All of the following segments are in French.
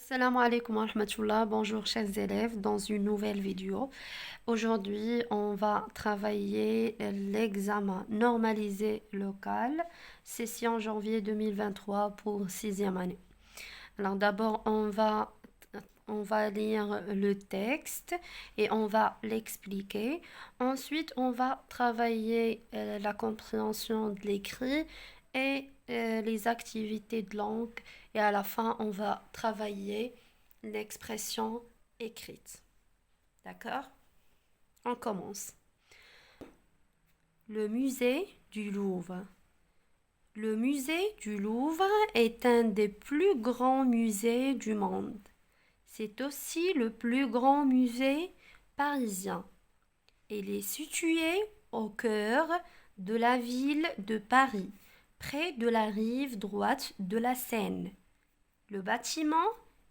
Assalamu alaikum wa rahmatullah. Bonjour chers élèves dans une nouvelle vidéo. Aujourd'hui, on va travailler l'examen normalisé local, session janvier 2023 pour sixième année. Alors d'abord, on va lire le texte et on va l'expliquer. Ensuite, on va travailler la compréhension de l'écrit et les activités de langue. Et à la fin, on va travailler l'expression écrite. D'accord? On commence. Le musée du Louvre. Le musée du Louvre est un des plus grands musées du monde. C'est aussi le plus grand musée parisien. Il est situé au cœur de la ville de Paris, près de la rive droite de la Seine. Le bâtiment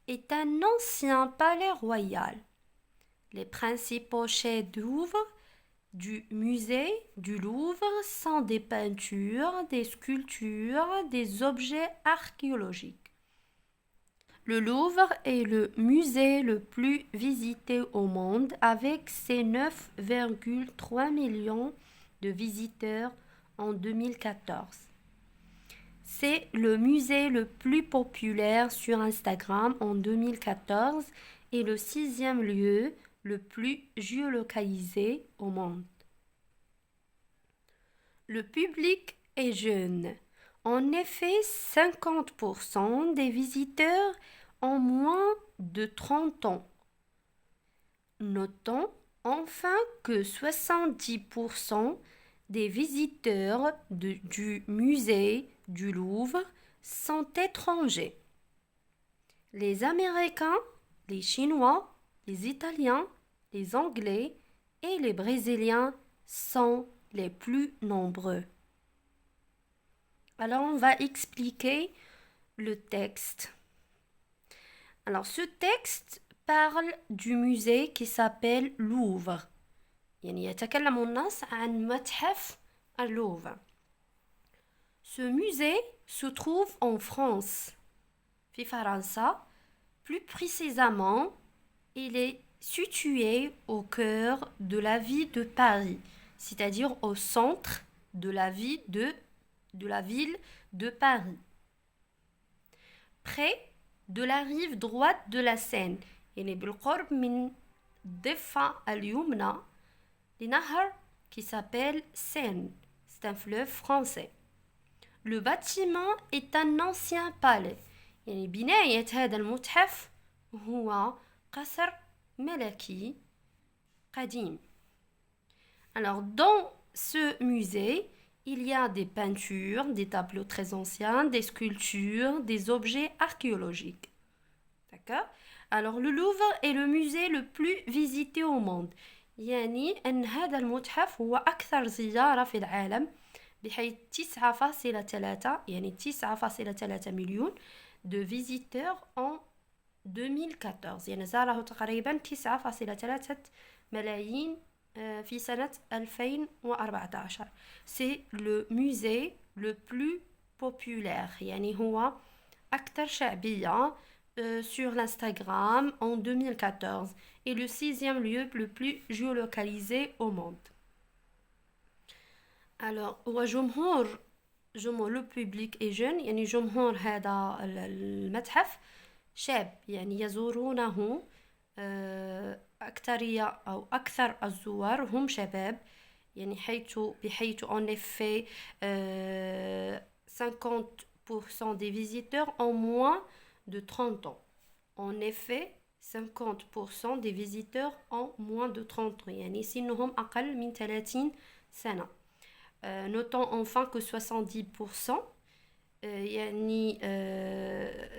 est un ancien palais royal. Les principaux chefs-d'œuvre du musée du Louvre sont des peintures, des sculptures, des objets archéologiques. Le Louvre est le musée le plus visité au monde avec ses 9,3 millions de visiteurs en 2014. C'est le musée le plus populaire sur Instagram en 2014 et le sixième lieu le plus géolocalisé au monde. Le public est jeune. En effet, 50% des visiteurs ont moins de 30 ans. Notons enfin que 70% des visiteurs du musée du Louvre sont étrangers. Les Américains, les Chinois, les Italiens, les Anglais et les Brésiliens sont les plus nombreux. Alors, on va expliquer le texte. Alors, ce texte parle du musée qui s'appelle Louvre. يعني يتكلم النص عن متحف اللوفر. Ce musée se trouve en France, في فرنسا. Plus précisément, il est situé au cœur de la ville de Paris, c'est-à-dire au centre de la ville de Paris, près de la rive droite de la Seine. يعني بالقرب من الضفة اليمنى لنهر qui s'appelle Seine. C'est un fleuve français. Le bâtiment est un ancien palais. يعني بناية هذا المتحف هو قصر ملكي قديم. Alors, dans ce musée, il y a des peintures, des tableaux très anciens, des sculptures, des objets archéologiques. D'accord? Alors, le Louvre est le musée le plus visité au monde. يعني أن هذا المتحف هو أكثر زيارة في العالم بحيث 9,3 يعني 9,3 مليون de visiteurs en 2014. يعني زاره تقريبا 9,3 ملايين في سنة 2014. C'est le musée le plus populaire. يعني هو أكثر شعبية sur l'Instagram en 2014 et le sixième lieu le plus géolocalisé au monde. Alors, هو جمهور le public est jeune. يعني جمهور هذا المتحف شاب يعني يزورونه أكثرية أو أكثر الزوار هم شباب يعني بحيث en effet 50% des visiteurs ont moins de 30 ans. En effet, 50% des visiteurs ont moins de 30 ans يعني سنهم أقل من 30 سنة. Notons enfin que 70% يعني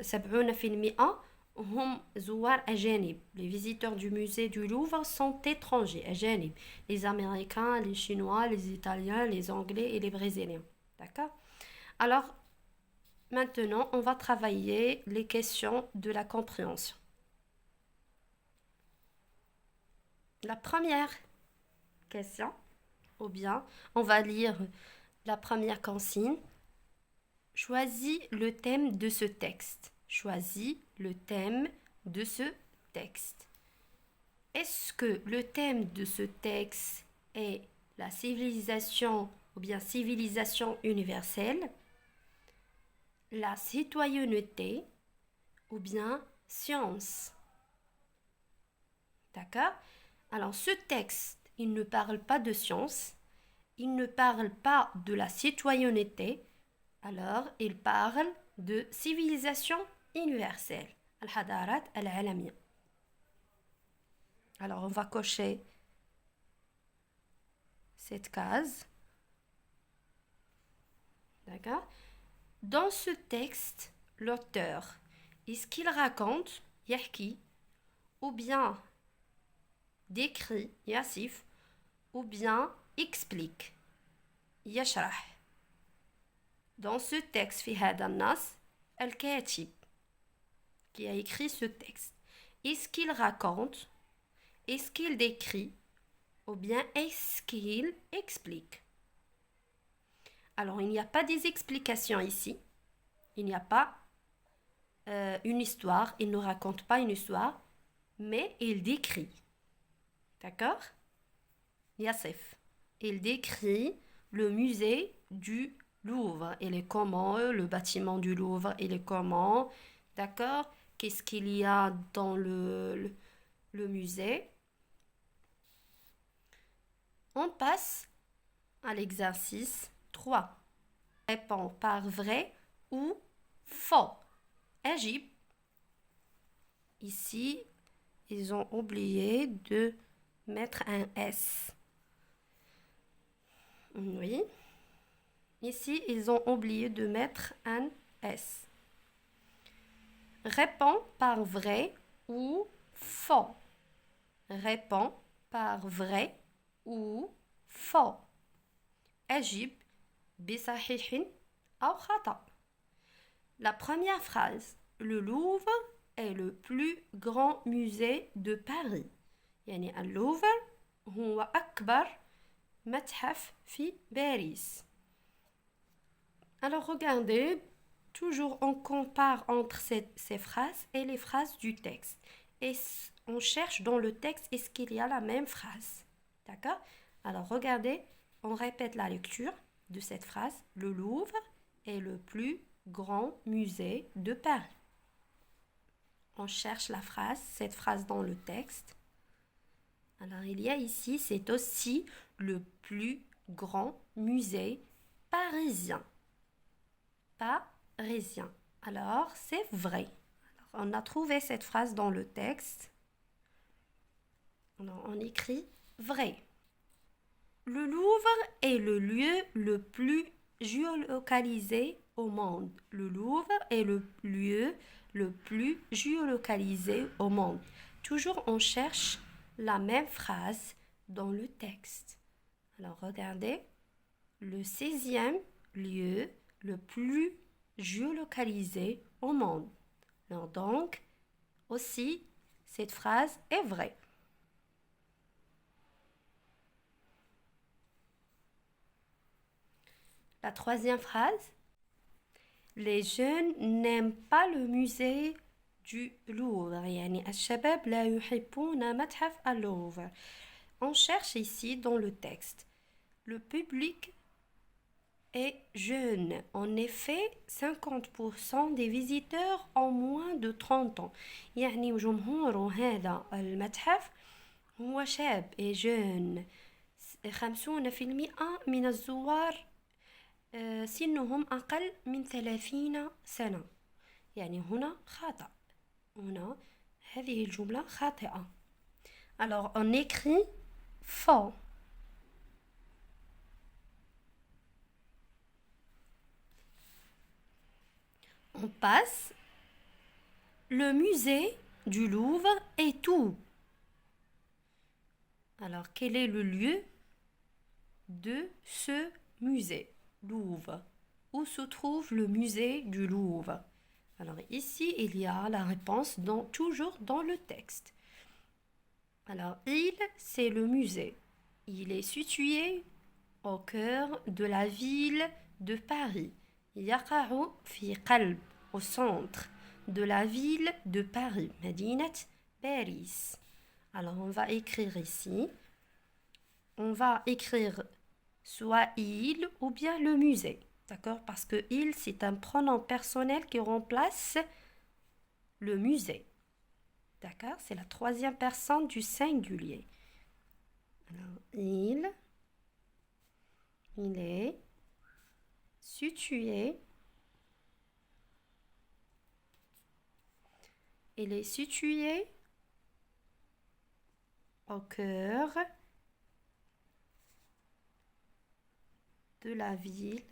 70% هم زوار أجانب. Les visiteurs du musée du Louvre sont étrangers, أجانب. Les Américains, les Chinois, les Italiens, les Anglais et les Brésiliens. D'accord? Alors, maintenant, on va travailler les questions de la compréhension. La première question, ou bien, on va lire la première consigne. Choisis le thème de ce texte. choisis le thème de ce texte. Est-ce que le thème de ce texte est la civilisation ou bien civilisation universelle, la citoyenneté ou bien science? D'accord? Alors ce texte, il ne parle pas de science, il ne parle pas de la citoyenneté, alors il parle de civilisation universelle. Al-Hadarat al-Alamiya. Alors on va cocher cette case. D'accord? Dans ce texte, l'auteur, est-ce qu'il raconte, yahki, ou bien décrit, yassif, ou bien explique, yashrah. Dans ce texte, fi hada nas, al-katib, qui a écrit ce texte, est-ce qu'il raconte, est-ce qu'il décrit, ou bien est-ce qu'il explique? Alors, il n'y a pas des explications ici. Il n'y a pas une histoire. Il ne raconte pas une histoire, mais il décrit. D'accord? Yassif. Il décrit le musée du Louvre. Il est comment? Le bâtiment du Louvre, il est comment? D'accord? Qu'est-ce qu'il y a dans le musée? On passe à l'exercice 3. Réponds par vrai ou faux. Agib. Ici, ils ont oublié de mettre un S. Oui. Ici, ils ont oublié de mettre un S. Réponds par vrai ou faux. Réponds par vrai ou faux. Agib بصحيح أو خطأ. La première phrase. Le Louvre est le plus grand musée de Paris. يعني اللوفر هو أكبر متحف في باريس. Alors regardez, toujours on compare entre ces phrases et les phrases du texte. Et on cherche dans le texte, est-ce qu'il y a la même phrase? D'accord? Alors regardez, on répète la lecture de cette phrase. Le Louvre est le plus grand musée de Paris. On cherche la phrase, cette phrase dans le texte. Alors il y a ici, c'est aussi le plus grand musée parisien. Parisien. Alors c'est vrai. Alors, on a trouvé cette phrase dans le texte. Alors, on écrit vrai. Le Louvre est le lieu le plus géolocalisé au monde. Le Louvre est le lieu le plus géolocalisé au monde. Toujours, on cherche la même phrase dans le texte. Alors, regardez. Le 16e lieu le plus géolocalisé au monde. Alors, donc, aussi, cette phrase est vraie. La troisième phrase. Les jeunes n'aiment pas le musée du Louvre. يعني الشباب لا يحبون متحف اللوفر. On cherche ici dans le texte. Le public est jeune. En effet, 50% des visiteurs ont moins de 30 ans. يعني جمهور هذا المتحف هو شاب et jeune. 50% من الزوار سنهم أقل من 30 سنة. يعني هنا خطأ. هنا هذه الجملة خاطئة. Alors on écrit faux. On passe. Le musée du Louvre est où? Alors quel est le lieu de ce musée? Louvre. Où se trouve le musée du Louvre? Alors ici, il y a la réponse toujours dans le texte. Alors, c'est le musée. Il est situé au cœur de la ville de Paris. يقع في قلب, au centre de la ville de Paris. مدينة باريس. Alors, on va écrire ici. On va écrire soit il ou bien le musée. D'accord? Parce que il, c'est un pronom personnel qui remplace le musée. D'accord? C'est la troisième personne du singulier. Alors, il est situé. Il est situé au cœur de la ville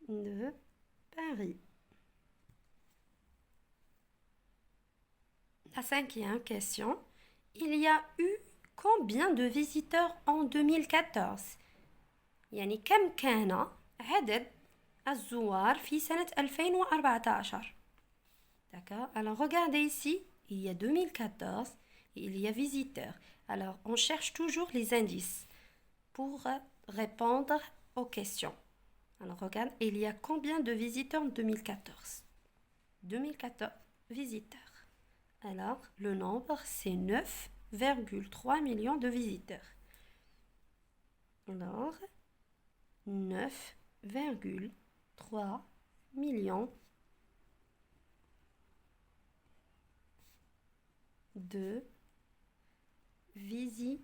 de Paris. La cinquième question. Il y a eu combien de visiteurs en 2014 يعني كم كان عدد الزوار في سنة 2014 D'accord. Alors regardez ici, il y a 2014 et il y a visiteurs. Alors on cherche toujours les indices pour répondre aux questions. Alors regarde, il y a combien de visiteurs en 2014 2014 visiteurs. Alors, le nombre, c'est 9,3 millions de visiteurs. Alors, 9,3 millions de visiteurs.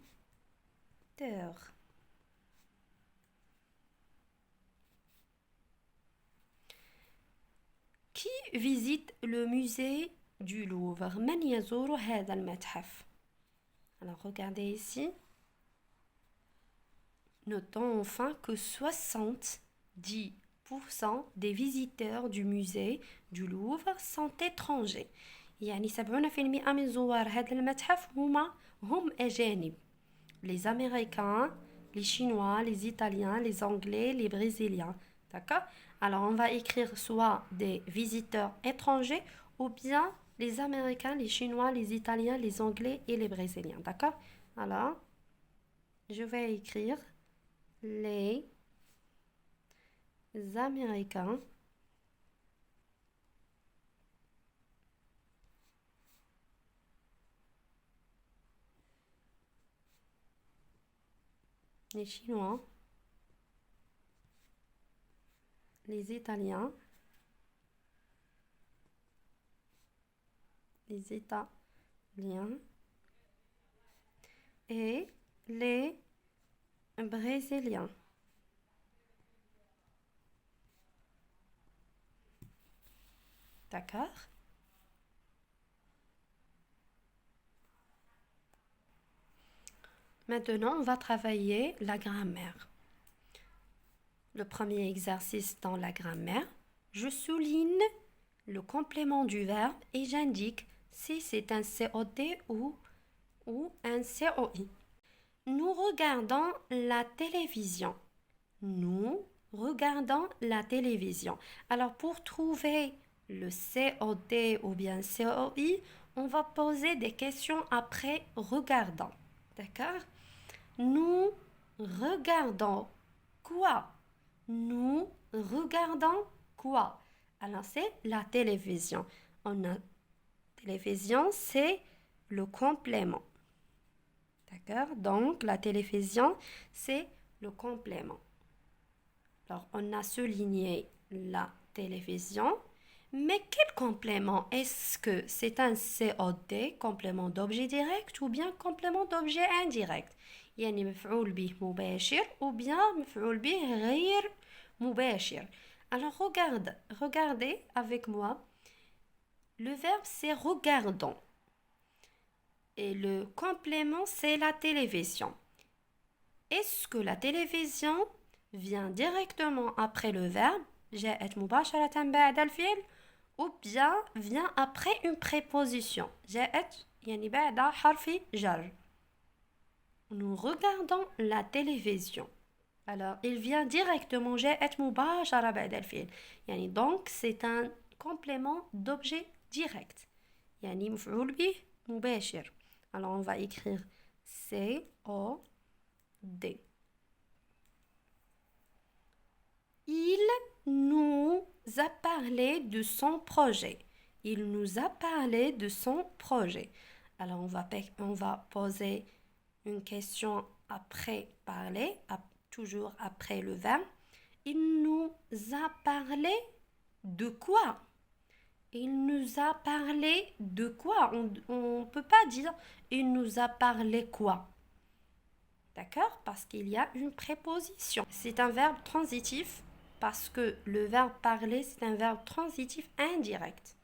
Qui visite le musée du Louvre? من يزور هذا المتحف? Alors regardez ici. Notons enfin que 70% des visiteurs du musée du Louvre sont étrangers. يعني 70% من زوار هذا المتحف هم أجانب. Les Américains, les Chinois, les Italiens, les Anglais, les Brésiliens. D'accord? Alors, on va écrire soit des visiteurs étrangers ou bien les Américains, les Chinois, les Italiens, les Anglais et les Brésiliens. D'accord? Alors, je vais écrire les Américains, les Chinois, les Italiens, les Italiens et les Brésiliens. D'accord? Maintenant, on va travailler la grammaire. Le premier exercice dans la grammaire, je souligne le complément du verbe et j'indique si c'est un COD ou un COI. Nous regardons la télévision. Nous regardons la télévision. Alors, pour trouver le COD ou bien COI, on va poser des questions après regardant. D'accord? Nous regardons quoi? Nous regardons quoi? Alors, c'est la télévision. Télévision, c'est le complément. D'accord? Donc, la télévision, c'est le complément. Alors, on a souligné la télévision. Mais quel complément? Est-ce que c'est un COD, complément d'objet direct, ou bien complément d'objet indirect? يعني مفعول به مباشر ou bien مفعول به غير مباشر. Alors regardez avec moi. Le verbe c'est regardons. Et le complément c'est la télévision. Est-ce que la télévision vient directement après le verbe جاءت مباشرة بعد الفعل ou bien vient après une préposition جاءت يعني بعد حرف جر. Nous regardons la télévision. Alors, il vient directement جاءت مباشرة بعد الفعل. يعني donc c'est un complément d'objet direct. يعني مفعول به مباشر. Alors, on va écrire C-O-D. Il nous a parlé de son projet. Il nous a parlé de son projet. Alors, on va poser une question après parler, toujours après le verbe. Il nous a parlé de quoi? Il nous a parlé de quoi? On ne peut pas dire il nous a parlé quoi? D'accord? Parce qu'il y a une préposition. C'est un verbe transitif parce que le verbe parler, c'est un verbe transitif indirect.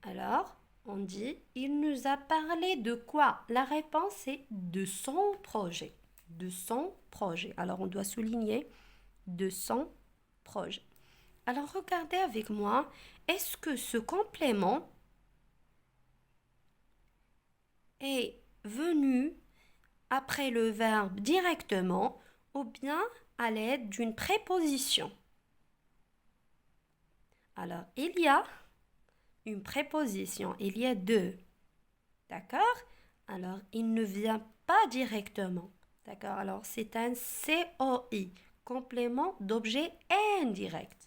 Alors, on dit il nous a parlé de quoi? La réponse est de son projet. De son projet. Alors, on doit souligner de son projet. Alors, regardez avec moi, est-ce que ce complément est venu après le verbe directement ou bien à l'aide d'une préposition? Alors, il y a une préposition, il y a deux. D'accord? Alors, il ne vient pas directement. D'accord? Alors, c'est un COI, complément d'objet indirect.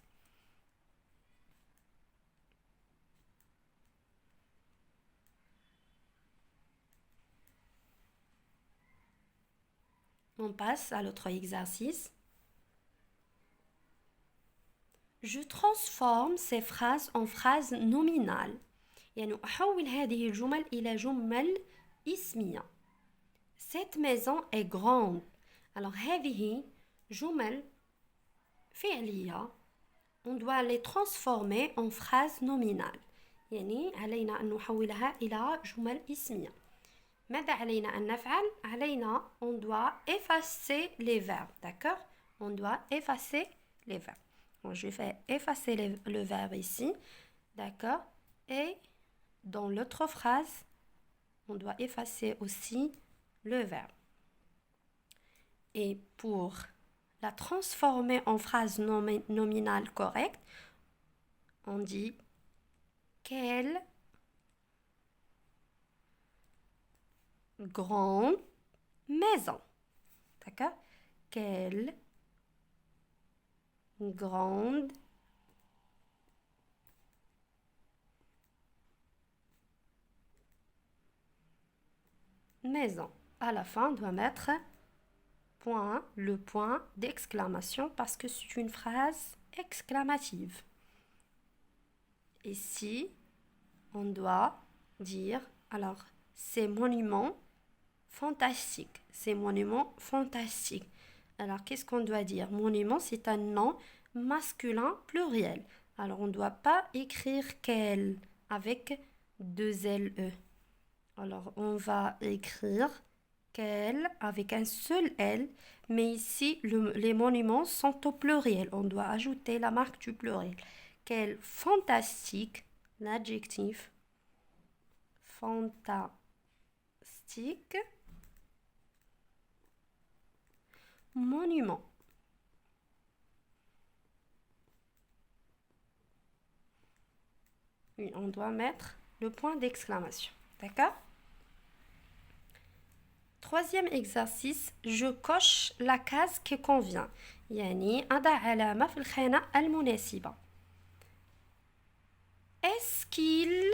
On passe à l'autre exercice. Je transforme ces phrases en phrases nominales. يعني أحول هذه الجمل إلى جمل اسمية. Cette maison est grande. Alors هذه جمل فعلية. On doit les transformer en phrases nominales. يعني علينا أن نحولها إلى جمل اسمية. ماذا علينا أن نفعل؟ علينا on doit effacer les verbes. D'accord? On doit effacer les verbes. Bon, je vais effacer le verbe ici. D'accord? Et dans l'autre phrase, on doit effacer aussi le verbe. Et pour la transformer en phrase nominale correcte, on dit quelle grande maison. D'accord? Quelle grande maison. À la fin, on doit mettre le point d'exclamation parce que c'est une phrase exclamative. Ici, on doit dire, alors, ces monuments fantastiques. Ces monuments fantastiques. Alors, qu'est-ce qu'on doit dire? Monument, c'est un nom masculin pluriel. Alors, on ne doit pas écrire quel avec deux LE. Alors, on va écrire quel avec un seul L, mais ici, les monuments sont au pluriel. On doit ajouter la marque du pluriel. Quel fantastique, l'adjectif fantastique, monument. Oui, on doit mettre le point d'exclamation. D'accord? Troisième exercice, je coche la case qui convient. يعني أضع علامة في الخانة المناسبة. Est-ce qu'ils...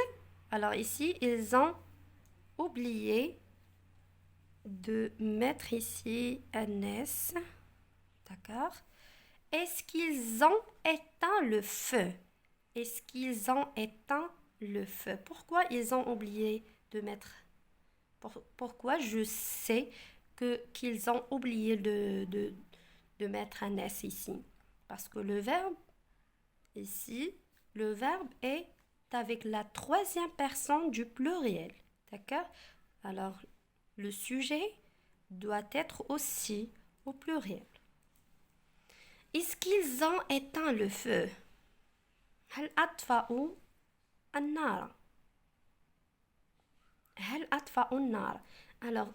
Alors ici, ils ont oublié de mettre ici un S. D'accord? Est-ce qu'ils ont éteint le feu? Est-ce qu'ils ont éteint le feu? Pourquoi ils ont oublié de mettre... Pourquoi je sais qu'ils ont oublié de mettre un S ici? Parce que le verbe, ici, le verbe est avec la troisième personne du pluriel. D'accord? Alors, le sujet doit être aussi au pluriel. Est-ce qu'ils ont éteint le feu? هل أطفأوا النار؟ هل أطفأوا النار؟ Alors,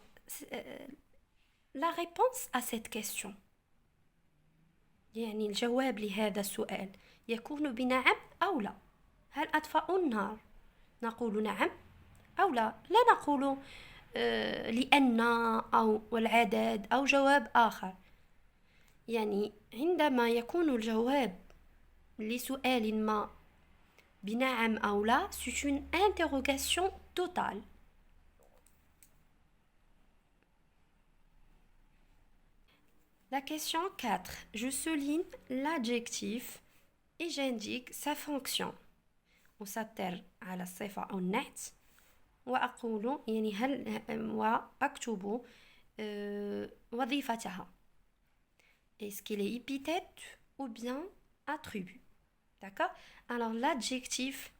la réponse à cette question يعني الجواب لهذا السؤال يكون بنعم أو لا. هل أطفأوا النار؟ نقول نعم أو لا. لا نقول لأن أو والعدد أو جواب آخر. يعني عندما يكون الجواب لسؤال ما بنعم أو لا, c'est une interrogation totale. La question 4. Je souligne l'adjectif et j'indique sa fonction. أسطر على الصفة أو النعت وأقول يعني هل وأكتب وظيفتها. Est-ce qu'il est épithète ou bien attribut? D'accord? Alors l'adjectif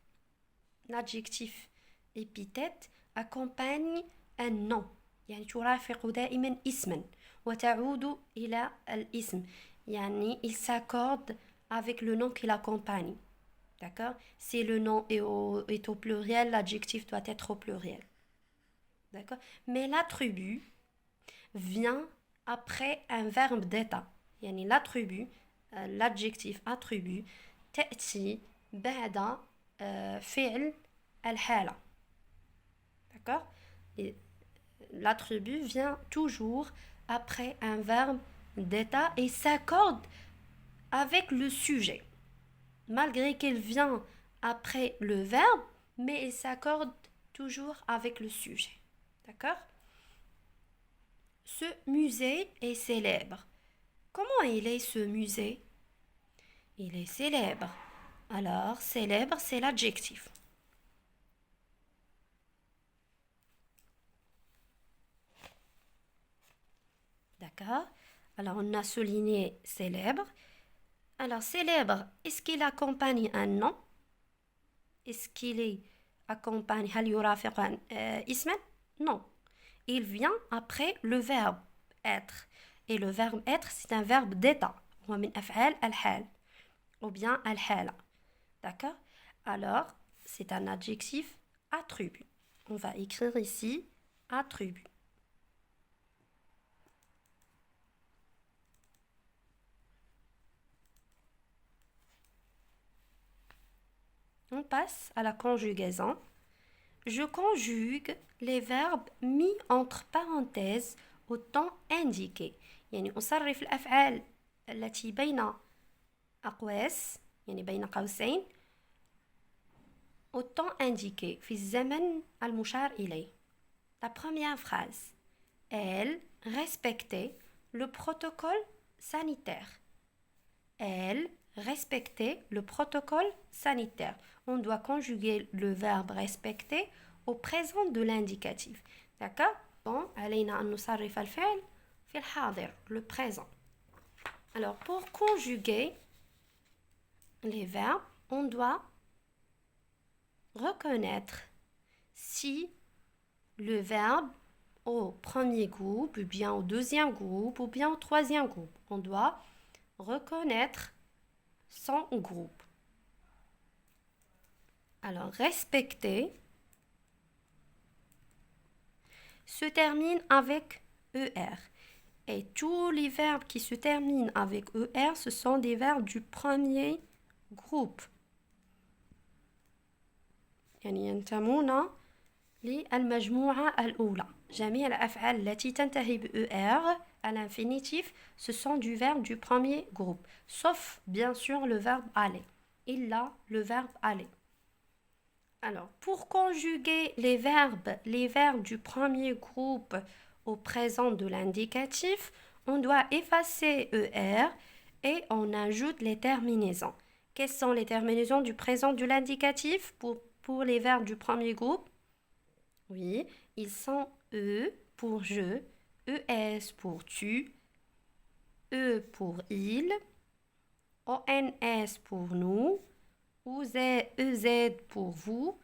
épithète accompagne un nom. يعني ترافق دائما اسما وتعود إلى الاسم. يعني il s'accorde avec le nom qui l'accompagne. D'accord? Si le nom est au pluriel, l'adjectif doit être au pluriel. D'accord? Mais l'attribut vient après un verbe d'état. يعني l'attribut, l'adjectif attribut تأتي بعد فعل الحالة. D'accord? Et l'attribut vient toujours après un verbe d'état et s'accorde avec le sujet. Malgré qu'il vient après le verbe, mais il s'accorde toujours avec le sujet. D'accord? Ce musée est célèbre. Comment il est ce musée? Il est célèbre. Alors, célèbre, c'est l'adjectif. D'accord? Alors, on a souligné célèbre. Alors, célèbre, est-ce qu'il accompagne un nom? Est-ce qu'il est accompagne هل يرافق اسما? Non. Il vient après le verbe être. Et le verbe être, c'est un verbe d'état. هو من أفعال الحال. Ou bien الحالة. D'accord? Alors, c'est un adjectif attribut. On va écrire ici attribut. On passe à la conjugaison. Je conjugue les verbes mis entre parenthèses au temps indiqué. يعني أصرف الأفعال التي بين أقواس يعني بين قوسين au temps indiqué في الزمن المشار إليه. La première phrase. Elle respectait le protocole sanitaire. Elle respectait le protocole sanitaire. On doit conjuguer le verbe respecter au présent de l'indicatif. D'accord? Bon, علينا أن نصرف الفعل في الحاضر, le présent. Alors, pour conjuguer les verbes, on doit reconnaître si le verbe au premier groupe, ou bien au deuxième groupe, ou bien au troisième groupe. On doit reconnaître son groupe. Alors, respecter se termine avec ER. Et tous les verbes qui se terminent avec ER, ce sont des verbes du premier groupe. يعني ينتمون للمجموعة الأولى. جميع الأفعال التي تنتهي ب ER à l'infinitif, ce sont du verbe du premier groupe. Sauf, bien sûr, le verbe aller. Il a le verbe aller. Alors, pour conjuguer les verbes du premier groupe au présent de l'indicatif, on doit effacer ER et on ajoute les terminaisons. Quelles sont les terminaisons du présent de l'indicatif pour les verbes du premier groupe? Oui, ils sont E pour je, ES pour tu, E pour il, ONS pour nous, EZ pour vous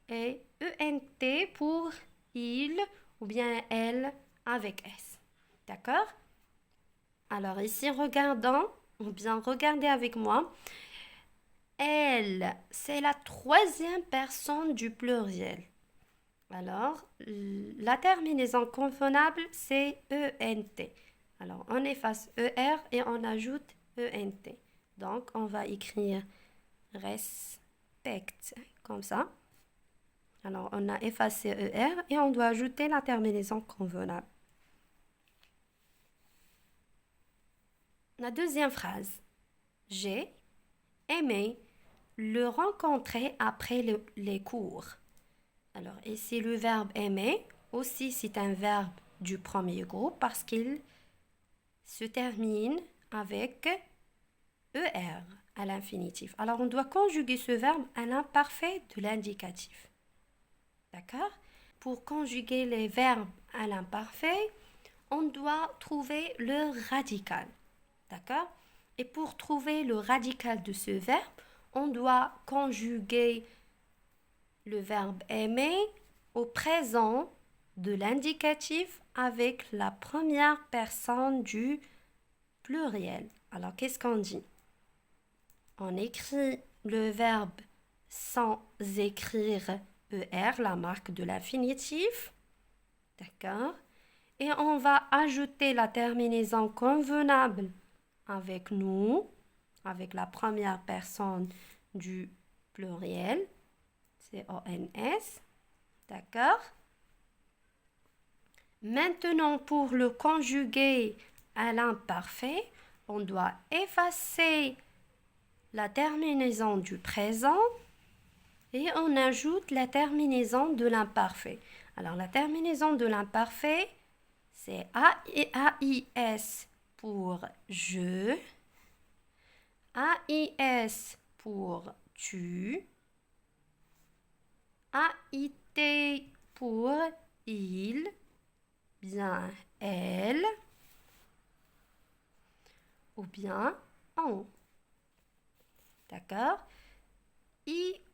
et ENT pour il ou bien elle avec S. D'accord? Alors ici, regardons, ou bien regardez avec moi. Elle, c'est la troisième personne du pluriel. Alors, la terminaison convenable, c'est ENT. Alors, on efface ER et on ajoute ENT. Donc, on va écrire respect, comme ça. Alors, on a effacé ER et on doit ajouter la terminaison convenable. La deuxième phrase. J'ai aimé le rencontrer après les cours. Alors, ici, le verbe aimer, aussi, c'est un verbe du premier groupe parce qu'il se termine avec ER à l'infinitif. Alors, on doit conjuguer ce verbe à l'imparfait de l'indicatif. D'accord? Pour conjuguer les verbes à l'imparfait, on doit trouver le radical. D'accord? Et pour trouver le radical de ce verbe, on doit conjuguer le verbe aimer au présent de l'indicatif avec la première personne du pluriel. Alors, qu'est-ce qu'on dit? On écrit le verbe sans écrire ER, la marque de l'infinitif. D'accord? Et on va ajouter la terminaison convenable avec nous, avec la première personne du pluriel, C-O-N-S. D'accord? Maintenant, pour le conjuguer à l'imparfait, on doit effacer la terminaison du présent et on ajoute la terminaison de l'imparfait. Alors, la terminaison de l'imparfait, c'est AIS pour je, AIS pour tu, AIT pour il, bien elle, ou bien on. D'accord? IONS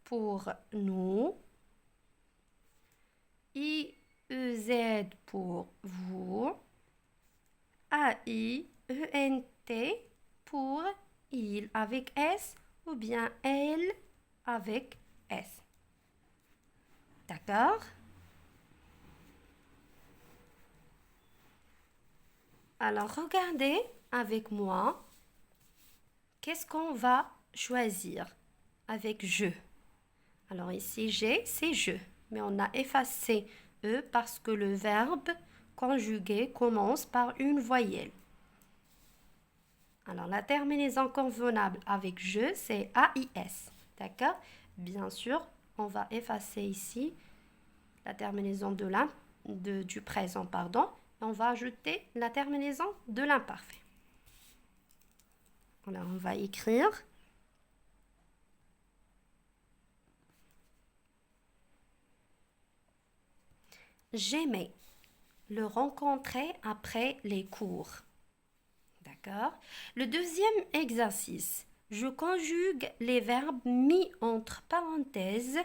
pour nous, IEZ pour vous, AIENT pour il avec S ou bien elle avec S. D'accord? Alors, regardez avec moi, qu'est-ce qu'on va choisir avec je? Alors ici, j'ai, c'est je, mais on a effacé E parce que le verbe conjugué commence par une voyelle. Alors, la terminaison convenable avec je, c'est AIS. D'accord? Bien sûr, on va effacer ici la terminaison du présent, pardon. Et on va ajouter la terminaison de l'imparfait. Alors, on va écrire j'aimais le rencontrer après les cours. D'accord? Le deuxième exercice, je conjugue les verbes mis entre parenthèses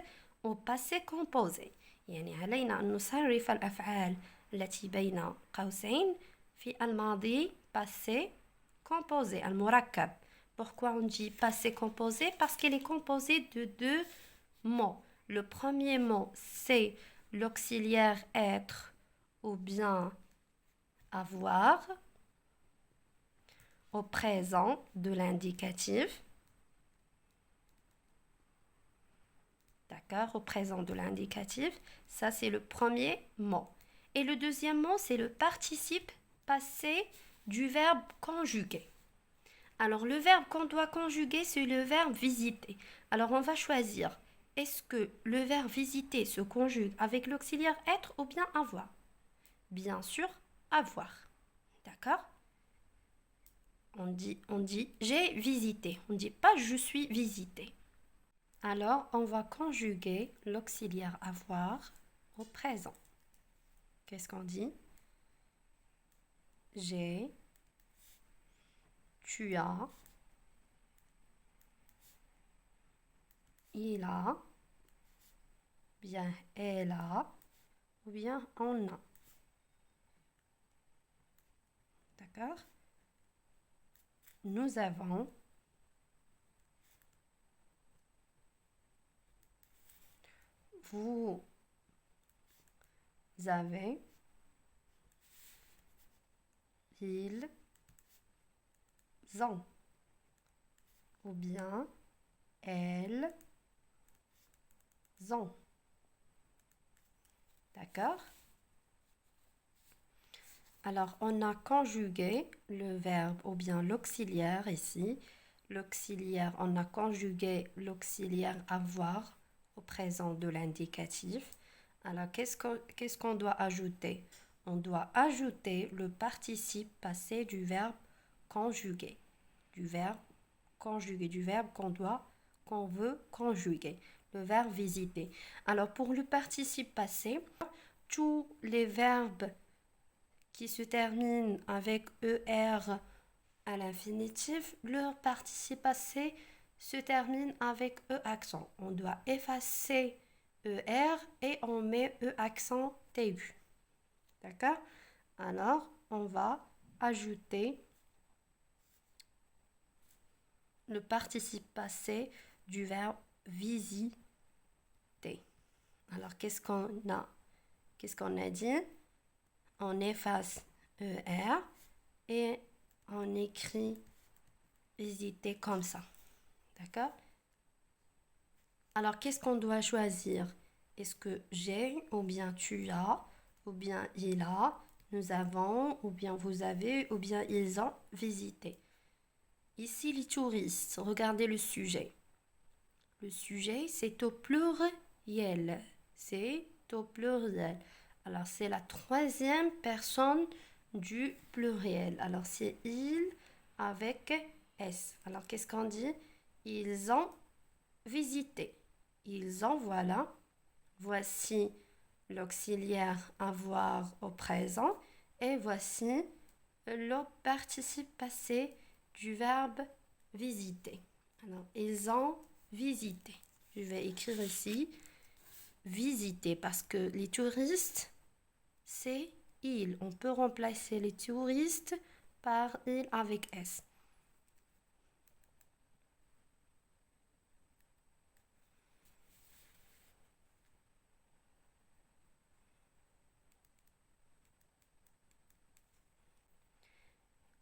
au passé composé. يعني علينا أن نصرف الأفعال التي بين قوسين في الماضي passé composé, المركب. Pourquoi on dit passé composé? Parce qu'il est composé de deux mots. Le premier mot, c'est l'auxiliaire être ou bien avoir au présent de l'indicatif. D'accord? Au présent de l'indicatif. Ça, c'est le premier mot. Et le deuxième mot, c'est le participe passé du verbe conjugué. Alors, le verbe qu'on doit conjuguer, c'est le verbe visiter. Alors, on va choisir. Est-ce que le verbe visiter se conjugue avec l'auxiliaire être ou bien avoir? Bien sûr, avoir. D'accord? On dit j'ai visité. On ne dit pas je suis visité. Alors, on va conjuguer l'auxiliaire avoir au présent. Qu'est-ce qu'on dit? J'ai, tu as, il a, bien elle a, ou bien on a. D'accord? Nous avons, vous avez, ils ont, ou bien elles ont. D'accord? Alors, on a conjugué le verbe ou bien l'auxiliaire ici. L'auxiliaire, on a conjugué l'auxiliaire avoir au présent de l'indicatif. Alors, qu'est-ce qu'on doit ajouter? On doit ajouter le participe passé du verbe conjugué. Du verbe conjugué, du verbe qu'on veut conjuguer. Le verbe visiter. Alors, pour le participe passé, tous les verbes qui se terminent avec ER à l'infinitif, leur participe passé se termine avec E accent. On doit effacer ER et on met E accent TU. D'accord? Alors, on va ajouter le participe passé du verbe visiter. Alors, qu'est-ce qu'on a dit? On efface ER et on écrit visiter comme ça. D'accord? Alors, qu'est-ce qu'on doit choisir? Est-ce que j'ai ou bien tu as ou bien il a, nous avons ou bien vous avez ou bien ils ont visité? Ici, les touristes, regardez le sujet. Le sujet, c'est au pluriel. C'est au pluriel. Alors, c'est la troisième personne du pluriel. Alors, c'est il avec S. Alors, qu'est-ce qu'on dit? Ils ont visité. Ils ont, voilà. Voici l'auxiliaire avoir au présent. Et voici le participe passé du verbe visiter. Alors, ils ont visité. Je vais écrire ici visiter parce que les touristes, c'est ils. On peut remplacer les touristes par il avec S.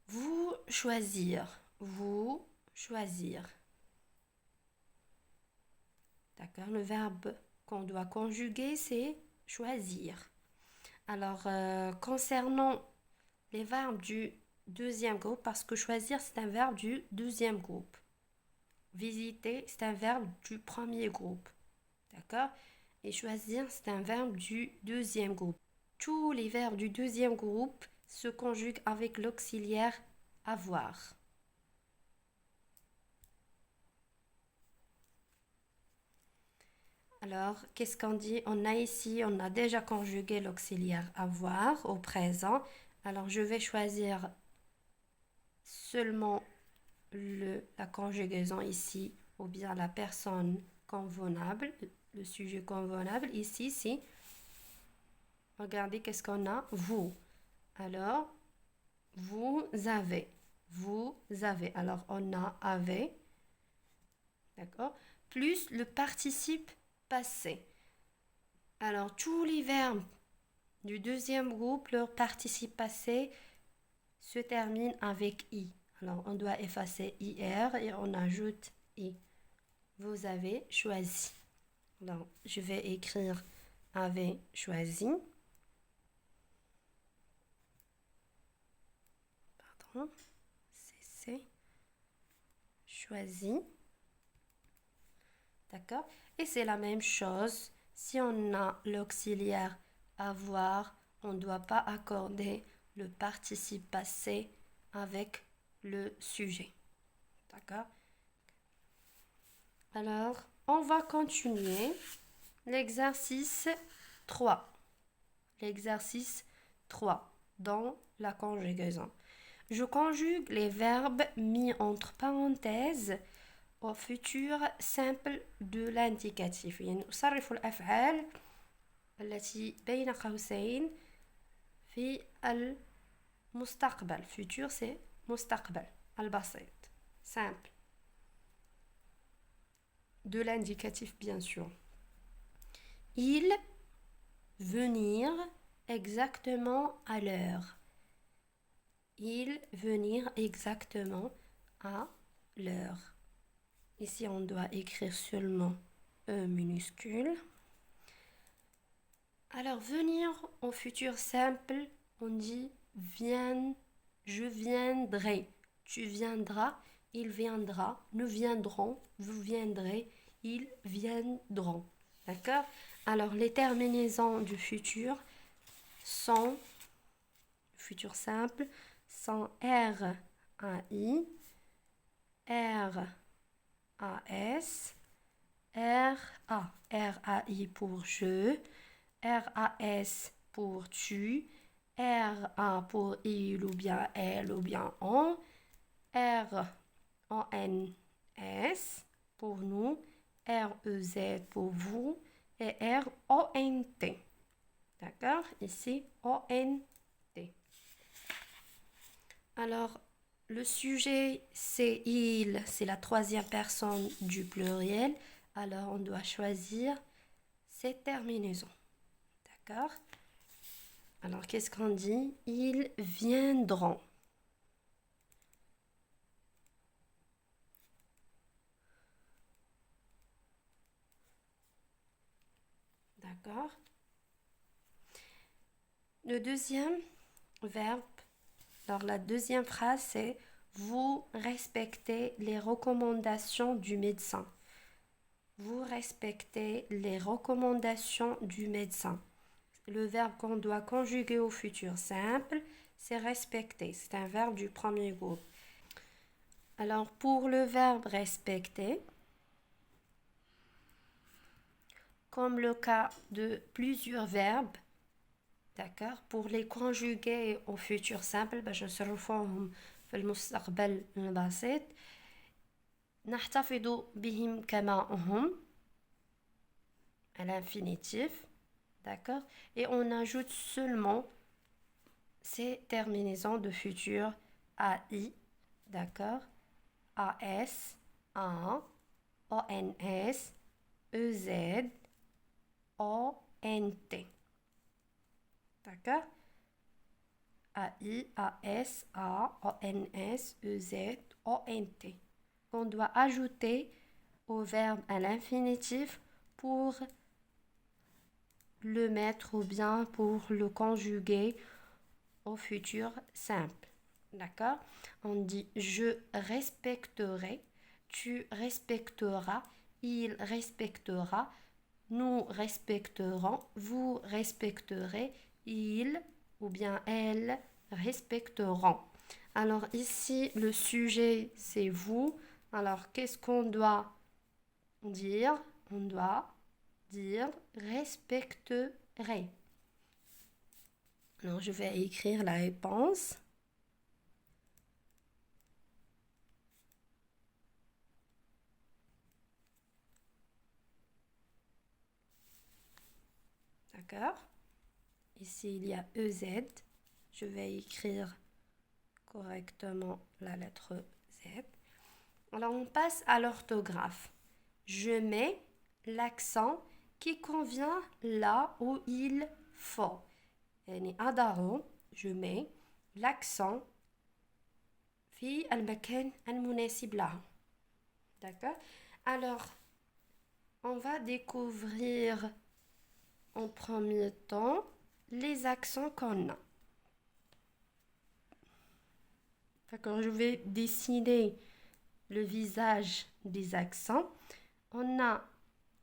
Vous choisir. Vous choisir. D'accord? Le verbe qu'on doit conjuguer, c'est choisir. Alors, concernant les verbes du deuxième groupe, parce que choisir, c'est un verbe du deuxième groupe. Visiter, c'est un verbe du premier groupe. D'accord? Et choisir, c'est un verbe du deuxième groupe. Tous les verbes du deuxième groupe se conjuguent avec l'auxiliaire avoir. Alors, qu'est-ce qu'on dit? On a ici, on a déjà conjugué l'auxiliaire avoir au présent. Alors, je vais choisir seulement la conjugaison ici ou bien la personne convenable, le sujet convenable. Ici, c'est, regardez qu'est-ce qu'on a? Vous. Alors, vous avez. Vous avez. Alors, on a avait. D'accord? Plus le participe passé. Alors, tous les verbes du deuxième groupe, leur participe passé se termine avec i. Alors, on doit effacer ir et on ajoute i. Vous avez choisi. Alors, je vais écrire avez choisi. Pardon. C'est choisi. D'accord? Et c'est la même chose. Si on a l'auxiliaire avoir, on ne doit pas accorder le participe passé avec le sujet. D'accord? Alors, on va continuer l'exercice 3. L'exercice 3 dans la conjugaison. Je conjugue les verbes mis entre parenthèses au futur simple de l'indicatif. يعني أصرف الأفعال التي بين قوسين في المستقبل. Futur c'est مستقبل البسيط simple de l'indicatif bien sûr. Il venir exactement à l'heure. Il venir exactement à l'heure. Ici, on doit écrire seulement E minuscule. Alors, venir au futur simple, on dit viens, je viendrai, tu viendras, il viendra, nous viendrons, vous viendrez, ils viendront. D'accord? Alors, les terminaisons du futur sont, futur simple, sont R, A, I, R, A, S, R, A. R, A, I pour je, R, A, S pour tu, R, A pour il ou bien elle ou bien on, R, O, N, S pour nous, R, E, Z pour vous et R, O, N, T. D'accord? Ici, O, N, T. Alors, le sujet, c'est il, c'est la troisième personne du pluriel. Alors, on doit choisir cette terminaison. D'accord? Alors, qu'est-ce qu'on dit? Ils viendront. D'accord? Le deuxième verbe, alors la deuxième phrase, c'est vous respectez les recommandations du médecin. Vous respectez les recommandations du médecin. Le verbe qu'on doit conjuguer au futur simple, c'est respecter. C'est un verbe du premier groupe. Alors, pour le verbe respecter, comme le cas de plusieurs verbes, d'accord, pour les conjuguer au futur simple باش نصرفوهم في المستقبل البسيط نحتفظ بهم كما هم à l'infinitif, d'accord, et on ajoute seulement ces terminaisons de futur AI, d'accord, AS, A, ONS, EZ, ONT. D'accord? AI, AS, A, ONS, EZ, ONT. On doit ajouter au verbe à l'infinitif pour le mettre ou bien pour le conjuguer au futur simple. D'accord? On dit je respecterai, tu respecteras, il respectera, nous respecterons, vous respecterez, ils ou bien elles respecteront. Alors ici, le sujet, c'est vous. Alors, qu'est-ce qu'on doit dire? On doit dire respecterai. Alors, je vais écrire la réponse. D'accord? Ici, il y a EZ. Je vais écrire correctement la lettre Z. Alors, on passe à l'orthographe. Je mets l'accent qui convient là où il faut. يعني أضع, je mets l'accent في المكان المناسب له. D'accord? Alors, on va découvrir en premier temps les accents qu'on a. D'accord, je vais dessiner le visage des accents. On a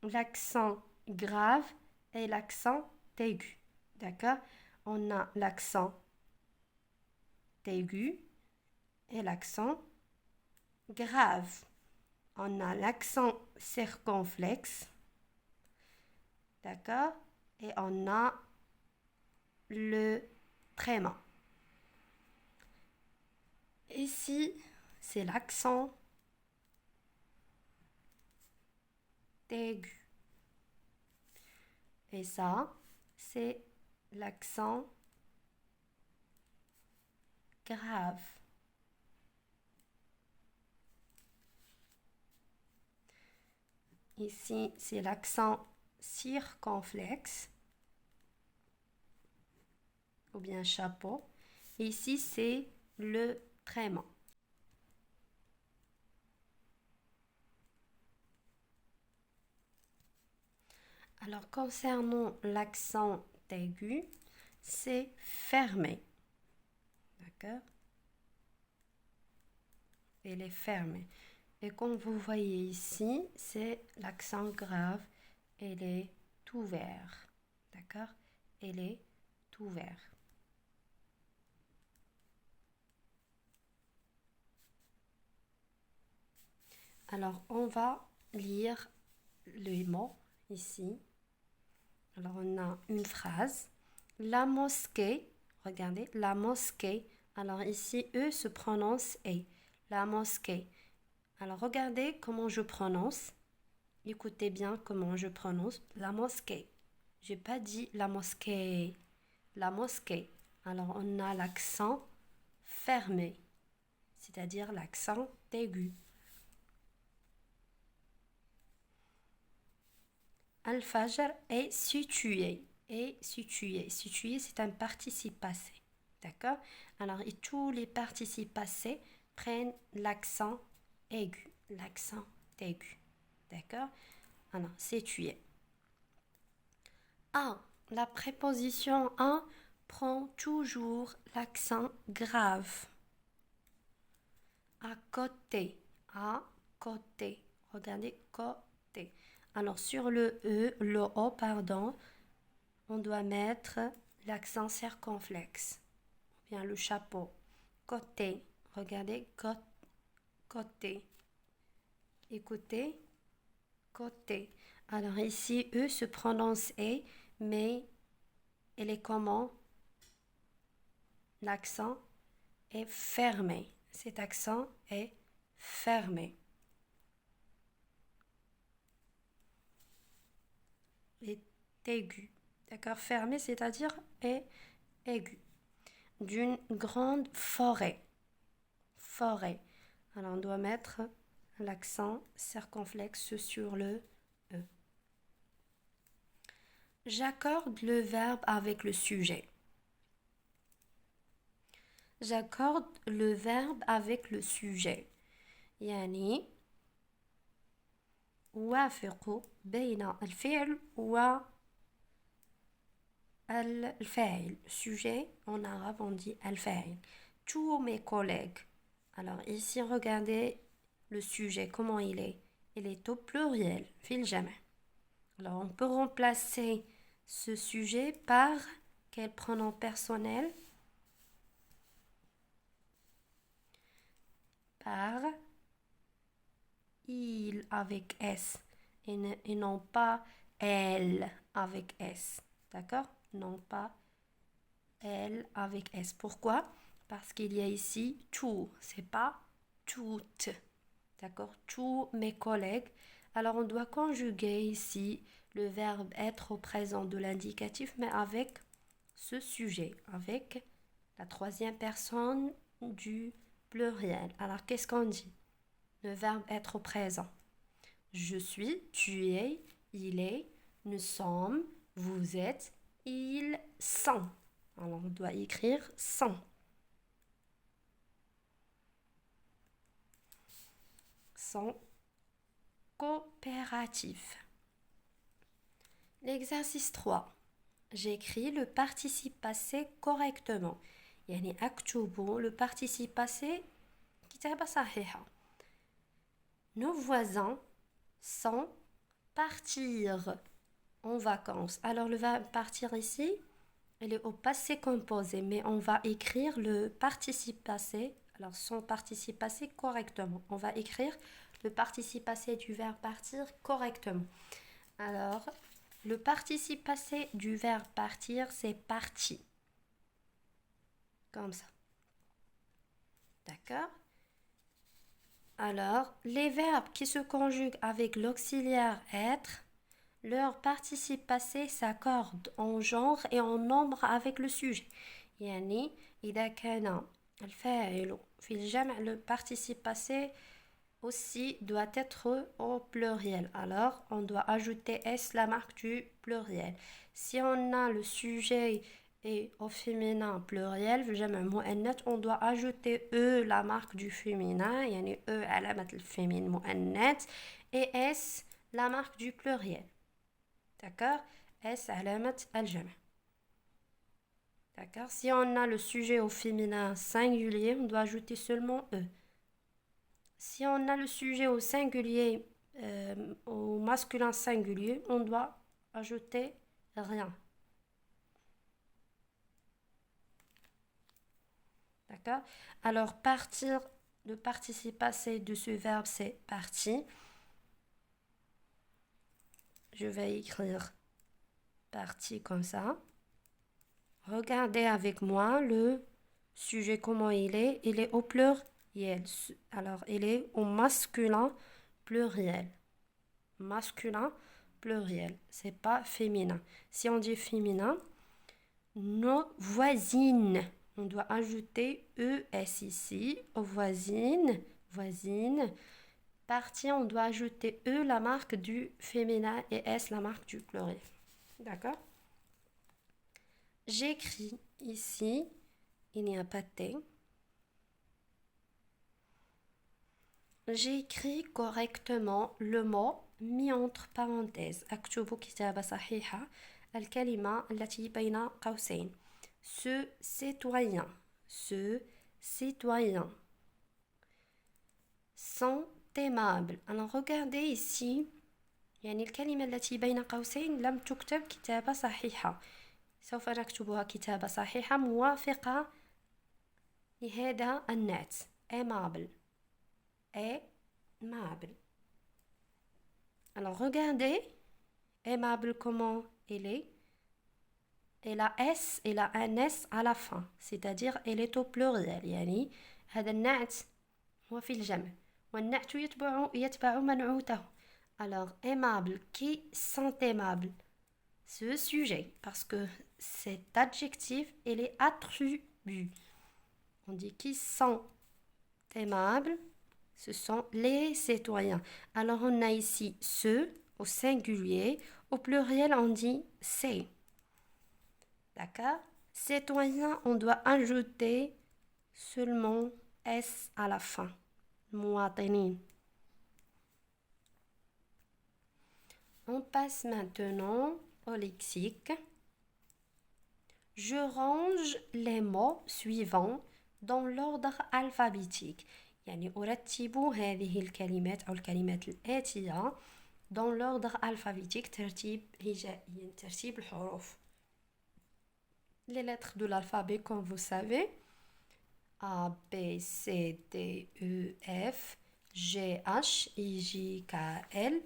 l'accent grave et l'accent aigu. D'accord? On a l'accent aigu et l'accent grave. On a l'accent circonflexe. D'accord? Et on a le tréma. Ici, c'est l'accent aigu. Et ça, c'est l'accent grave. Ici, c'est l'accent circonflexe ou bien chapeau. Ici, c'est le tréma. Alors, concernant l'accent aigu, c'est fermé. D'accord? Elle est fermée. Et comme vous voyez ici, c'est l'accent grave. Elle est ouvert. D'accord? Elle est ouvert. Alors, on va lire les mots ici. Alors, on a une phrase. La mosquée, regardez, la mosquée. Alors, ici, E se prononce E. La mosquée. Alors, regardez comment je prononce. Écoutez bien comment je prononce. La mosquée. J'ai pas dit la mosquée. La mosquée. Alors, on a l'accent fermé, c'est-à-dire l'accent aigu. Al-Fajr est situé. Est situé. Situé, c'est un participe passé. D'accord? Alors, et tous les participes passés prennent l'accent aigu. L'accent aigu. D'accord? Alors, situé. A. La préposition A prend toujours l'accent grave. À côté. À côté. Regardez, côté. Alors, sur le E, le O, pardon, on doit mettre l'accent circonflexe. Ou bien le chapeau. Côté. Regardez, côté. Écoutez, côté. Alors ici, E se prononce E, mais elle est comment? L'accent est fermé. Cet accent est fermé. Est aigu. D'accord? Fermé, c'est-à-dire est aigu. D'une grande forêt. Forêt. Alors on doit mettre l'accent circonflexe sur le E. J'accorde le verbe avec le sujet. J'accorde le verbe avec le sujet. يعني أوافق بين الفعل والفاعل. Sujet, en arabe, on dit الفاعل. Tous mes collègues. Alors ici, regardez le sujet, comment il est. Il est au pluriel, في الجمع. Alors on peut remplacer ce sujet par quel pronom personnel? Par il avec S et non pas elle avec S. D'accord? Non pas elle avec S. Pourquoi? Parce qu'il y a ici tout, c'est pas toutes. D'accord? Tous mes collègues. Alors on doit conjuguer ici le verbe être au présent de l'indicatif, mais avec ce sujet, avec la troisième personne du pluriel. Alors qu'est-ce qu'on dit? Le verbe être au présent. Je suis, tu es, il est, nous sommes, vous êtes, ils sont. Alors on doit écrire sont. Sont coopératifs. L'exercice 3. J'écris le participe passé correctement. يعني أكتب le participe passé كتابة صحيحة. Nos voisins sont partir en vacances. Alors le verbe partir ici, il est au passé composé, mais on va écrire le participe passé. Alors son participe passé correctement. On va écrire le participe passé du verbe partir correctement. Alors le participe passé du verbe partir, c'est parti. Comme ça. D'accord? Alors, les verbes qui se conjuguent avec l'auxiliaire être, leur participe passé s'accorde en genre et en nombre avec le sujet. يعني إذا كان الفاعل في الجمع, le participe passé aussi doit être au pluriel. Alors, on doit ajouter S, la marque du pluriel. Si on a le sujet et au féminin pluriel, on doit ajouter E, la marque du féminin, يعني E علامة الفيمين مؤنث, et S, la marque du pluriel. D'accord? S علامة الجمع. D'accord? Si on a le sujet au féminin singulier, on doit ajouter seulement E. Si on a le sujet au singulier, au masculin singulier, on doit ajouter rien. D'accord? Alors, partir, le participe passé de ce verbe, c'est parti. Je vais écrire parti comme ça. Regardez avec moi le sujet, comment il est. Il est au pluriel. Alors, il est au masculin pluriel. Masculin pluriel. C'est pas féminin. Si on dit féminin, nos voisines. On doit ajouter ES ici. Voisines. Voisines. Partie, on doit ajouter E, la marque du féminin, et S, la marque du pluriel. D'accord? J'écris ici, il n'y a pas de T. J'écris correctement le mot mis entre parenthèses. أكتب كتابة صحيحة الكلمة التي بين قوسين. Ce citoyen. Ce citoyen. Sont aimables. Alors regardez ici. يعني الكلمة التي بين قوسين لم تكتب كتابة صحيحة. سوف نكتبها كتابة صحيحة موافقة لهذا النعت. aimable. Aimable. Alors regardez, aimable comment elle est. Elle a S, elle a un S à la fin, c'est-à-dire elle est au pluriel. يعني هذا النعت هو في الجمع والنعت يتبع منعوته. Alors aimable, qui sont aimables? Ce sujet, parce que cet adjectif, il est attribut. On dit qui sont aimables, ce sont les citoyens. Alors on a ici ce au singulier, au pluriel on dit c'est. D'accord? Citoyen, on doit ajouter seulement S à la fin. مواطنين. On passe maintenant au lexique. Je range les mots suivants dans l'ordre alphabétique. يعني أرتب هذه الكلمات أو الكلمات الآتية dans l'ordre alphabétique ترتيب هجائي ترتيب الحروف. Les lettres de l'alphabet comme vous savez A, B, C, D, E, F, G, H, I, J, K, L,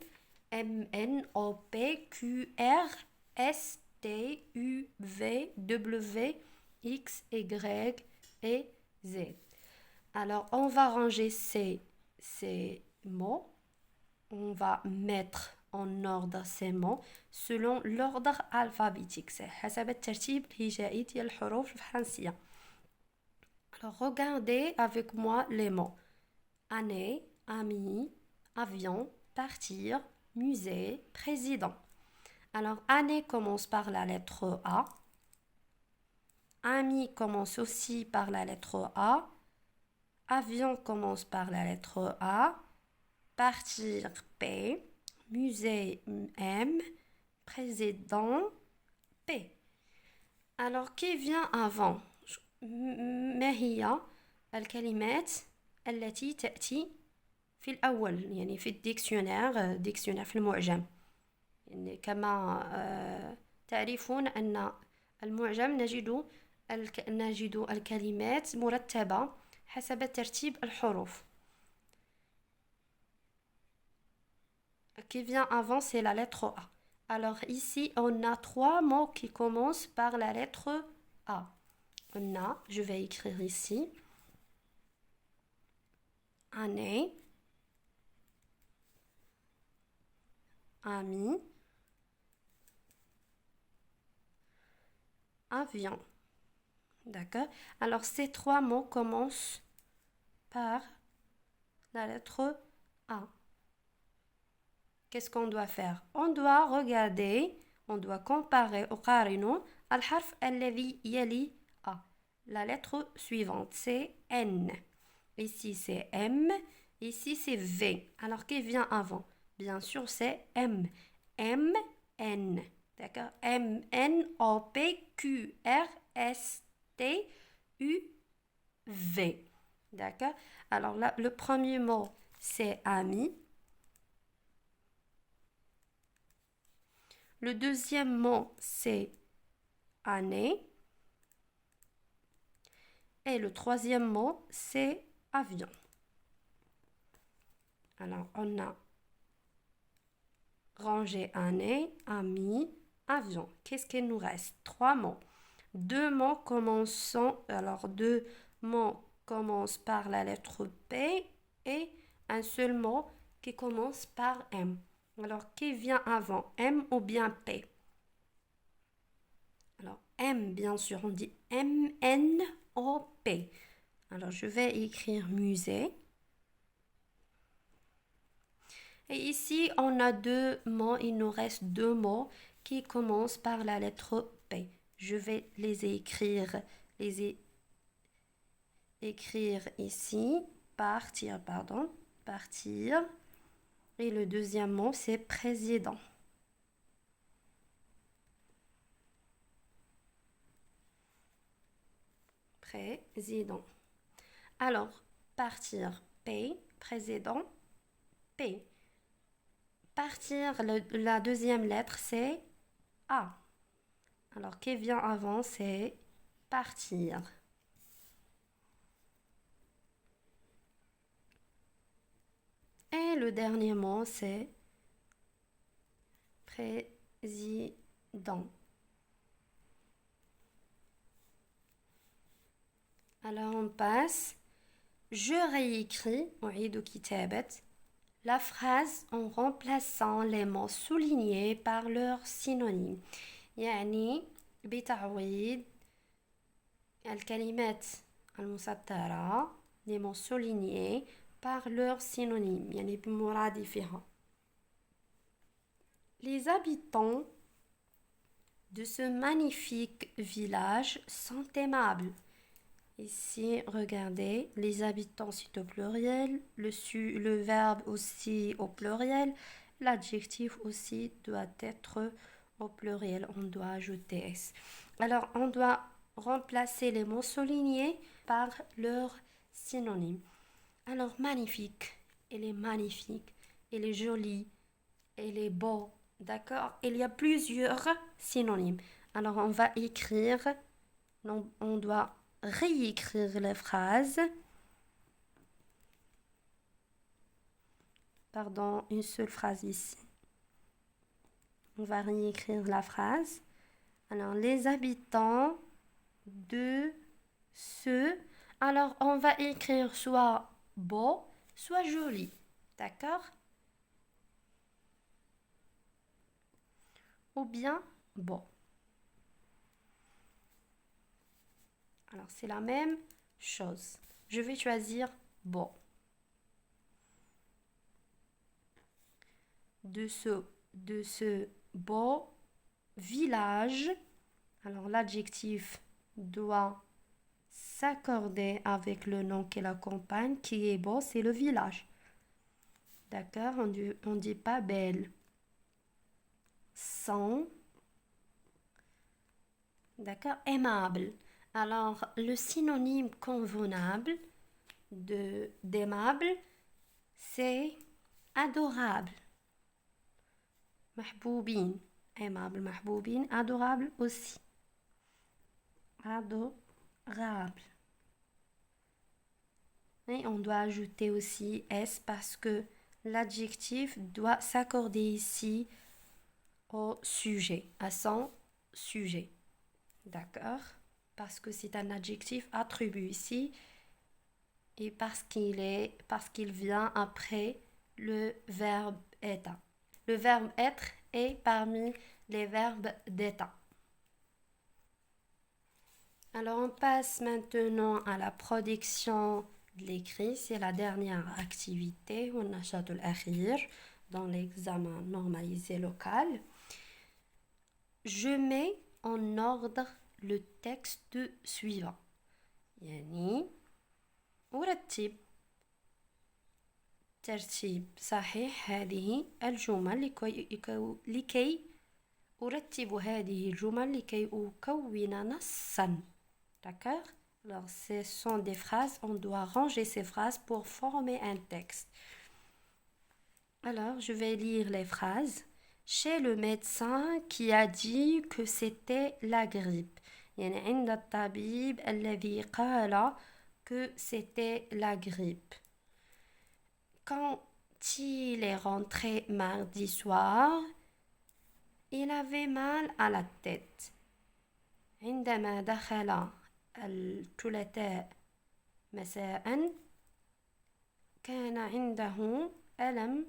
M, N, O, P, Q, R, S, T, U, V, W, X, Y et Z. Alors, on va ranger ces mots. On va mettre en ordre ces mots selon l'ordre alphabétique. C'est حسب الترتيب الهجائي ديال الحروف الفرنسية. Alors, regardez avec moi les mots. Année, ami, avion, partir, musée, président. Alors, année commence par la lettre A. Ami commence aussi par la lettre A. Avion commence par la lettre A. Partir, P. Musée, M. Président, P. Alors, qui vient avant? ما هي الكلمات التي تأتي في الأول يعني في الديكسيونير في المعجم يعني كما تعرفون أن المعجم نجد الكلمات مرتبة حسب ترتيب الحروف. Qui vient avant, c'est la lettre A. Alors ici, on a 3 mots qui commencent par la lettre A. On a, je vais écrire ici, année, ami, avion. D'accord? Alors ces 3 mots commencent par la lettre A. Qu'est-ce qu'on doit faire? On doit regarder, on doit comparer أقارن الحرف الذي يلي A. La lettre suivante, c'est N. Ici, c'est M. Ici, c'est V. Alors, qui vient avant? Bien sûr, c'est M. M, N. D'accord? M, N, O, P, Q, R, S-T-U-V. D'accord? Alors là, le premier mot, c'est ami. Le deuxième mot, c'est année. Et le troisième mot, c'est avion. Alors, on a rangé année, ami, avion. Qu'est-ce qu'il nous reste? Trois mots. Deux mots commencent par la lettre P et un seul mot qui commence par M. Alors, qui vient avant, M ou bien P? Alors, M, bien sûr, on dit M-N-O-P. Alors, je vais écrire musée. Et ici, on a deux mots, il nous reste deux mots qui commencent par la lettre P. Je vais écrire ici, partir. Et le deuxième mot, c'est président. Président. Alors, partir, P, président, P. Partir, la deuxième lettre, c'est A. Alors, qui vient avant, c'est partir. Et le dernier mot, c'est président. Alors, on passe. Je réécris, أعيد كتابة la phrase en remplaçant les mots soulignés par leur synonyme. يعني بتعويض الكلمات المسطرة les mots soulignés par leur synonyme يعني بمرادفها. Les habitants de ce magnifique village sont aimables. Ici, regardez, les habitants c'est au pluriel, le verbe aussi au pluriel, l'adjectif aussi doit être au pluriel, on doit ajouter S. Alors, on doit remplacer les mots soulignés par leur synonyme. Alors, magnifique, elle est magnifique, elle est jolie, elle est beau, d'accord? Il y a plusieurs synonymes. Alors, on va écrire, on doit réécrire les phrases. Pardon, une seule phrase ici. On va réécrire la phrase. Alors, les habitants de ce... Alors, on va écrire soit beau, soit joli. D'accord? Ou bien beau. Alors, c'est la même chose. Je vais choisir beau. De ce beau village. Alors, l'adjectif doit s'accorder avec le nom qui l'accompagne, qui est beau, c'est le village. D'accord? On dit pas belle. Sans. D'accord? Aimable. Alors, le synonyme convenable d'aimable, c'est adorable. Mahboubin. Aimable, mahboubin. Adorable aussi. Adorable. Et on doit ajouter aussi S parce que l'adjectif doit s'accorder ici au sujet, à son sujet. D'accord? Parce que c'est un adjectif attribué ici et parce qu'il vient après le verbe être. Le verbe être est parmi les verbes d'état. Alors on passe maintenant à la production de l'écrit. C'est la dernière activité, on achète l'akhir dans l'examen normalisé local. Je mets en ordre le texte suivant. يعني أرتب ترتيب صحيح هذه الجمل لكي أرتب هذه الجمل لكي أكون نصا. D'accord? Alors, ce sont des phrases. On doit ranger ces phrases pour former un texte. Alors, je vais lire les phrases. Chez le médecin qui a dit que c'était la grippe. يعني عند الطبيب الذي قال que c'était la grippe. Quand il est rentré mardi soir, il avait mal à la tête. عندما دخل الثلاثاء مساء كان عنده ألم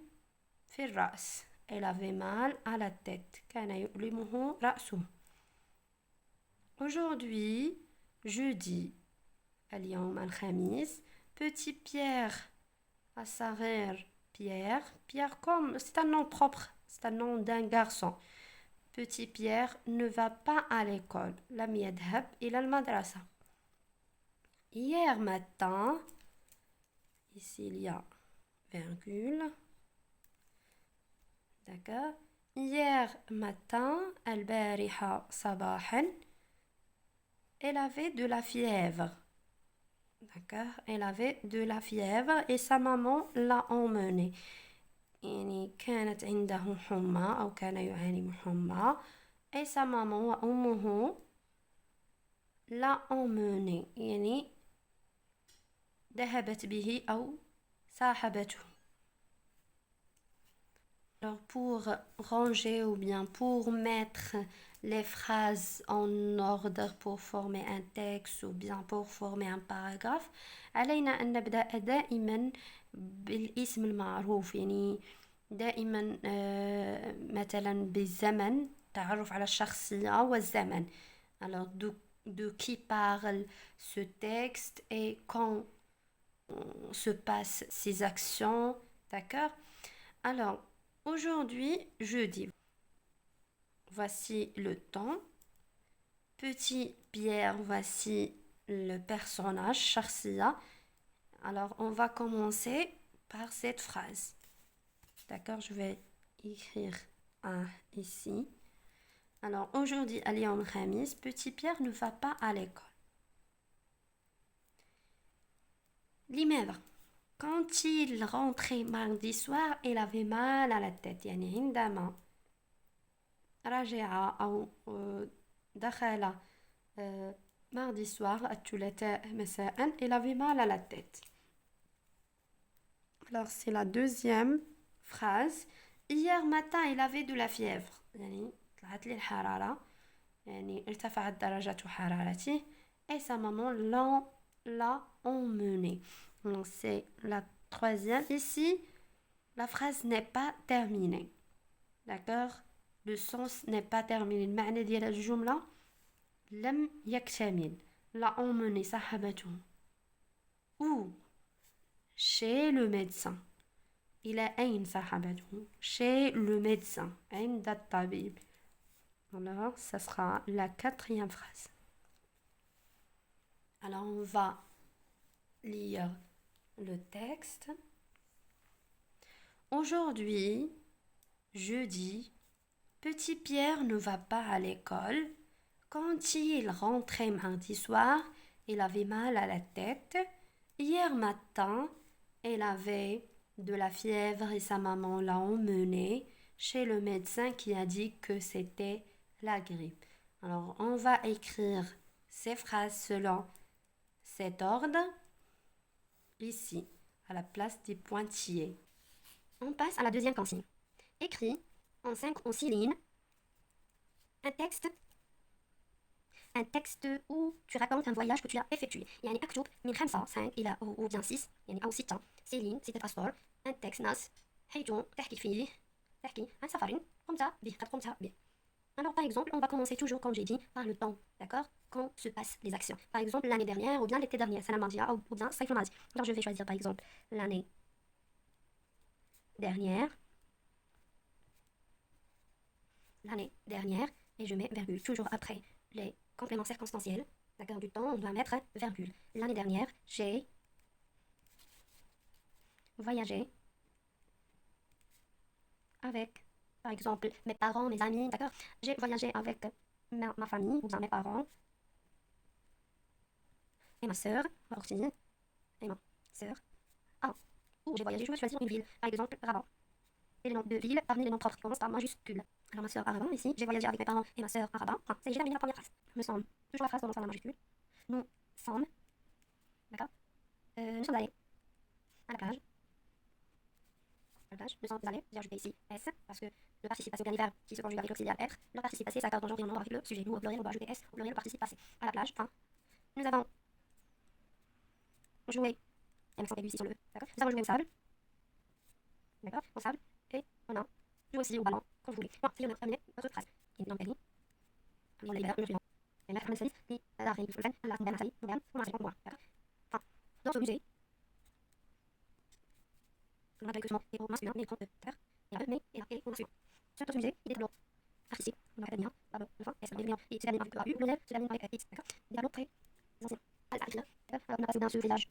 في الرأس. Elle avait mal à la tête. كان يؤلمه رأسه. Aujourd'hui, jeudi, اليوم الخميس, petit Pierre, الصغير Pierre. Pierre comme, c'est un nom propre, c'est un nom d'un garçon. Petit Pierre ne va pas à l'école. لم يذهب إلى المدرسة. Hier matin, ici il y a virgule. D'accord. Hier matin, البارحة صباحا, elle avait de la fièvre. D'accord. Elle avait de la fièvre et sa maman l'a emmenée. يعني كانت عنده حمى أو كان يعاني من حمى et sa maman وأمه l'a emmené يعني ذهبت به أو صاحبته. Alors pour ranger ou bien pour mettre les phrases en ordre pour former un texte ou bien pour former un paragraphe, علينا أن نبدأ دائما بالاسم المعروف. يعني دائما مثلا بالزمن, تعرف على الشخصية والزمن. Alors de qui parle ce texte et quand se passent ces actions. D'accord? Alors aujourd'hui, jeudi. Voici le temps. Petit Pierre, voici le personnage, Sharsia. Alors, on va commencer par cette phrase. D'accord, je vais écrire un ici. Alors, aujourd'hui, اليوم الخميس, petit Pierre ne va pas à l'école. لماذا؟ Quand il rentrait mardi soir, il avait mal à la tête. يعني عندما رجع أو دخل mardi soir, الثلاثاء مساء, il avait mal à la tête. Alors, c'est la deuxième phrase. Hier matin, il avait de la fièvre. يعني طلعت لي الحرارة. يعني ارتفعت درجة حرارته. Et sa maman l'a emmené. Donc, c'est la troisième. Ici, la phrase n'est pas terminée. D'accord? Le sens n'est pas terminé. المعنى ديال الجملة لم يكتمل. l'a emmené صاحبته. Où? Chez le médecin. إلى أين صاحبته? Chez le médecin. عند الطبيب. Alors, ça sera la quatrième phrase. Alors, on va lire le texte. Aujourd'hui, jeudi, petit Pierre ne va pas à l'école. Quand il rentrait mardi soir, il avait mal à la tête. Hier matin, il avait de la fièvre et sa maman l'a emmené chez le médecin qui a dit que c'était la grippe. Alors, on va écrire ces phrases selon cet ordre ici, à la place des pointillés. On passe à la deuxième consigne. Écris en 5 ou 6 lignes un texte où tu racontes un voyage que tu as effectué. يعني اكتب من 5 إلى ou bien 6 يعني أو 6 6 أسطر un texte نص حيث تحكي عن سفر قد قمت به. Alors par exemple, on va commencer toujours comme j'ai dit par le temps, d'accord? Quand se passent les actions. Par exemple, l'année dernière ou bien l'été dernier, c'est la mardia ou bien c'est le. Alors je vais choisir par exemple l'année dernière. Et je mets virgule toujours après les compléments circonstanciels. D'accord, du temps, on doit mettre virgule. L'année dernière, j'ai voyagé avec Par exemple, mes parents, mes amis, d'accord? J'ai voyagé avec ma famille, ou bien mes parents, et ma sœur, aussi, et ma sœur. Ah, ou j'ai voyagé, je vais choisir une ville. Par exemple, Rabat. Et les noms de villes parmi les noms propres qui commencent par majuscule. Alors ma sœur à Rabat, ici, j'ai voyagé avec mes parents et ma sœur à Rabat. Ah, ça y est, j'ai terminé la première phrase. Nous sommes, toujours la phrase commence par la majuscule. Nous sommes, d'accord? Nous sommes allés à la plage. Nous sommes allés, j'ai ajouté ici S, parce que le participe passé au dernier verbe qui se conjugue avec l'auxiliaire être, le participe passé s'accorde en genre et en nombre avec le sujet. Nous, au pluriel, on doit ajouter S, au pluriel, le participe passé. À la plage, enfin, nous avons joué, et l'accent aigu ici sur le E, d'accord? Nous avons joué au sable, d'accord? Au sable, et on a joué aussi au ballon, quand vous voulez. Bon, c'est on a terminé notre phrase. Et donc, Kelly, on a les verbes, le suivant. Et là, Ahmed Salis, et la reine du Fulfen, la reine Salis, moderne, on a fait moi, d'accord? Enfin, dans ce musée, on a que son héros masculin, mais grand d'accord? Et la E, mais, et la E, au masculin. Sur ce musée, il est de l'eau. Participe, on a bien, d'abord, enfin, S, bien, et se termine avec A, U, le se termine avec X, d'accord? Des tableaux très anciens. Alors, on a passé dans ce village